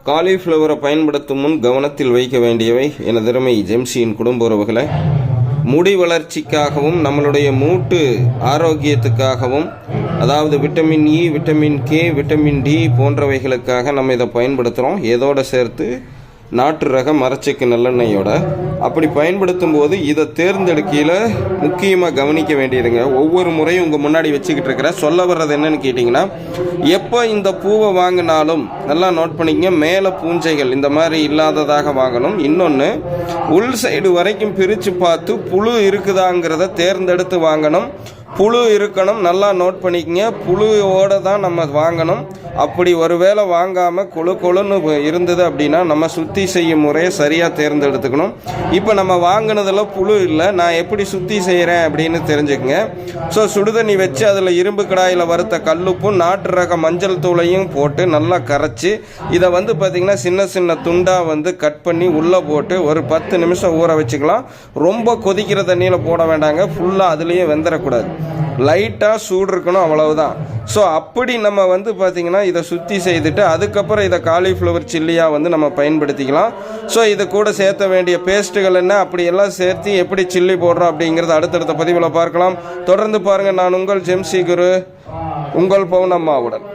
காலிஃப்ளவரை பயன்படுத்தும் முன் கவனத்தில் வைக்க வேண்டியவை எனதருமை ஜெம்சியின் குடும்ப உறவுகளை, முடி வளர்ச்சிக்காகவும் நம்மளுடைய மூட்டு ஆரோக்கியத்துக்காகவும், அதாவது vitamin E, vitamin K, vitamin D போன்றவைகளுக்காக நம்ம இதை பயன்படுத்துகிறோம். இதோடு சேர்த்து நாட்டு ரக மரச்செக்கு நல்லெண்ணெயோட அப்படி பயன்படுத்தும் போது இதை தேர்ந்தெடுக்கையில் முக்கியமாக கவனிக்க வேண்டியதுங்க. ஒவ்வொரு முறையும் உங்கள் முன்னாடி வச்சுக்கிட்டு இருக்கிற சொல்ல வர்றது என்னன்னு கேட்டிங்கன்னா, எப்போ இந்த பூவை வாங்கினாலும் நல்லா நோட் பண்ணிக்கங்க, மேலே பூஞ்சைகள் இந்த மாதிரி இல்லாததாக வாங்கணும். இன்னொன்று, உள் சைடு வரைக்கும் பிரித்து பார்த்து புழு இருக்குதாங்கிறத தேர்ந்தெடுத்து வாங்கணும். புழு இருக்கணும், நல்லா நோட் பண்ணிக்கங்க. புழுவோடு தான் நம்ம வாங்கணும். அப்படி ஒருவேளை வாங்காமல் கொழுன்னு இருந்தது அப்படின்னா நம்ம சுத்தி செய்யும் முறையை சரியாக தேர்ந்தெடுத்துக்கணும். இப்போ நம்ம வாங்கினதில் புழு இல்லை, நான் எப்படி சுத்தி செய்கிறேன் அப்படின்னு தெரிஞ்சுக்கங்க. ஸோ சுடுதண்ணி வச்சு அதில் இரும்பு கடாயில் வறுத்த கல்லுப்பும் நாட்டு ரக மஞ்சள் தூளையும் போட்டு நல்லா கரைச்சி இதை பார்த்திங்கன்னா சின்ன சின்ன துண்டாக கட் பண்ணி உள்ளே போட்டு ஒரு 10 நிமிஷம் ஊற வச்சுக்கலாம். ரொம்ப கொதிக்கிற தண்ணியில் போட வேண்டாங்க, ஃபுல்லாக அதுலேயே வெந்துடக்கூடாது, லைட்டாக சூடு இருக்கணும், அவ்வளவுதான். ஸோ அப்படி நம்ம பார்த்திங்கன்னா இதை சுற்றி செய்துட்டு அதுக்கப்புறம் இதை காலிஃப்ளவர் சில்லியாக நம்ம பயன்படுத்திக்கலாம். ஸோ இது கூட சேர்த்த வேண்டிய பேஸ்ட்டுகள் என்ன, அப்படியெல்லாம் சேர்த்து எப்படி சில்லி போடுறோம் அப்படிங்கிறத அடுத்தடுத்த பதிவில் பார்க்கலாம். தொடர்ந்து பாருங்கள். நான் உங்கள் ஜெம்சி குரு, உங்கள் பவுனம்மாவுடன்.